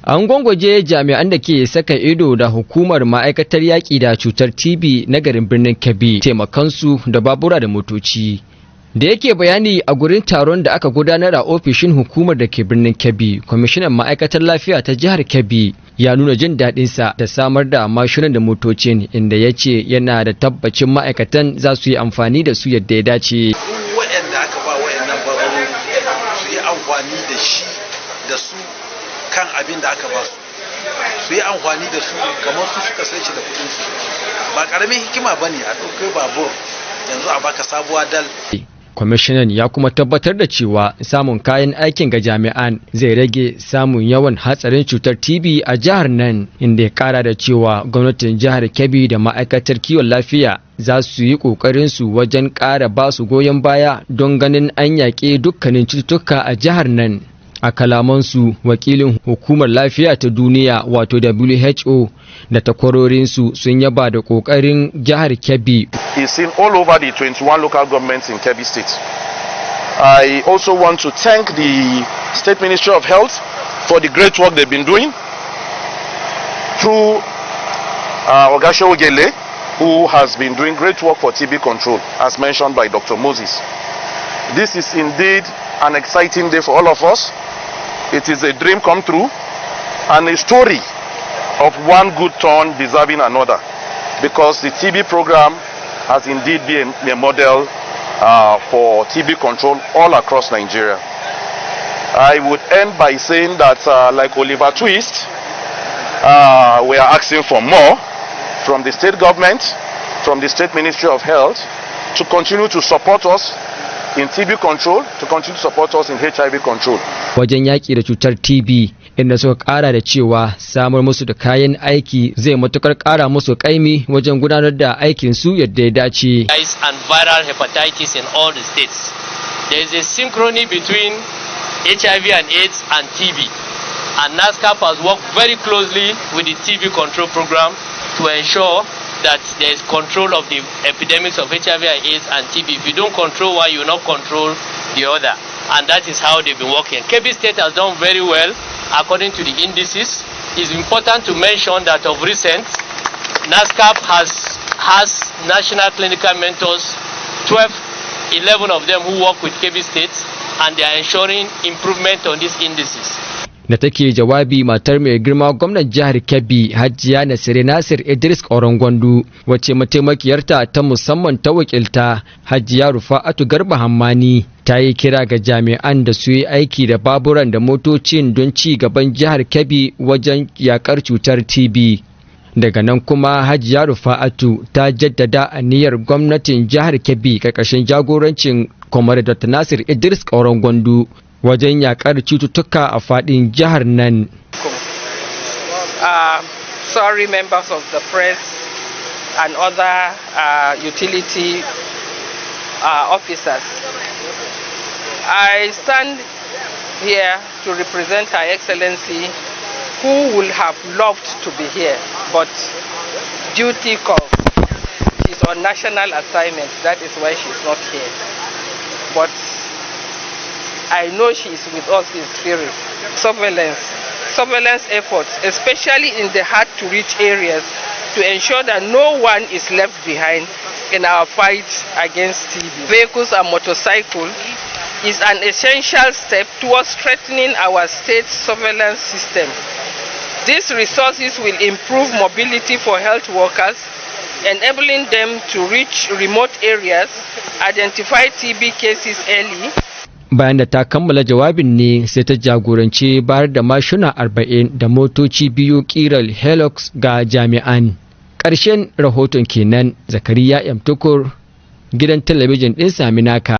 An gwangwaje jami'an da ke saka ido da hukumar ma'aikatar yaƙi da cutar TB na garin birnin Kebbi taimakansu da babura da motoci. Da yake bayani a gurin taron da aka gudanar a ofishin hukumar da ke birnin Kebbi, kwamishinan ma'aikatar lafiya ta jihar Kebbi ya nuna jin daɗinsa da samar da mashinan da motocin, inda ya ce yana da tabbacin ma'aikatan za su yi amfani da su yadda ya dace. Waɗanda aka ba waɗannan baburu su yi amfani da shi da su kan abin da aka ba su yi amfani da su kamar su suka sai shi da kuɗin su. Ba ƙaramin hikima bane a ɗaukai babur yanzu a baka sabuwa dal. Kwamishinan ya kuma tabbatar da cewa samun kayan aikin ga jami'an zai rage samun yawan hatsarin cutar TB a jihar nan, inda ya kara da cewa gwamnatin jihar Kebbi da ma'aikatar kiwon lafiya za su yi kokarin su wajen ƙara ba su goyon baya don ganin an yaƙi dukkanin cututtuka a jihar nan. A kalamansu, wakilin hukumar lafiya ta duniya wato WHO da takwarorinsu sun yaba da kokarin jihar Kebbi. Is seen all over the 21 local governments in Kebbi State. I also want to thank the State Ministry of Health for the great work they've been doing through Ogasho Ogele, who has been doing great work for TB control, as mentioned by Dr. Moses. This is indeed an exciting day for all of us. It is a dream come true and a story of one good turn deserving another, because the TB program has indeed been a model for TB control all across Nigeria. I would end by saying that like Oliver Twist, we are asking for more from the state government, from the State Ministry of Health, to continue to support us in TB control, to continue to support us in HIV control. Wajen yaƙi da cutar TB, inda suka ƙara da cewa samar musu da kayan aiki zai matukar ƙara musu ƙaimi wajen gudanar da aikin su yadda ya dace. And viral hepatitis in all the states. There is a synchrony between HIV and AIDS and TB. And NASCAP has worked very closely with the TB control program to ensure that there is control of the epidemics of HIV and AIDS and TB. If you don't control one, you will not control the other. And that is how they've been working. Kebbi State has done very well according to the indices. It's important to mention that of recent, NASCAP has national clinical mentors, 11 of them who work with Kebbi State, and they are ensuring improvement on these indices. Da take jawabi, matar mai girma gwamnan jihar Kebbi Hajiya Nasir Idris Gwandu, wacce mataimakiyarta ta musamman ta wakilta Hajiya Rufa'atu Garba Hammani, ta yi kira ga jami'an da su yi aiki da baburan da motocin don ci gaban jihar Kebbi wajen yakar cutar TB. Daga nan kuma Hajiya Rufa'atu ta jaddada aniyar gwamnatin jihar Kebbi karkashin jagorancin Hukumar Dr. Nasir Idris Gwandu wajen yakar cututtuka a fadin jihar nan. Sorry, members of the press and other utility officers. I stand here to represent Her Excellency, who would have loved to be here, but duty calls. She's on national assignment, that is why she's not here. But I know she is with us in spirit. Surveillance efforts, especially in the hard-to-reach areas, to ensure that no one is left behind in our fight against TB. Vehicles and motorcycles is an essential step towards strengthening our state surveillance system. These resources will improve mobility for health workers, enabling them to reach remote areas, identify TB cases early. Bayan da ta kammala jawabin ne sai ta jagoranci bayar da mashina 40 da motoci 2 kirar Hilux ga jami'an. Ƙarshen rahoton kenan. Zakariya M. Tukur, gidan talabijin ɗin Saminaka.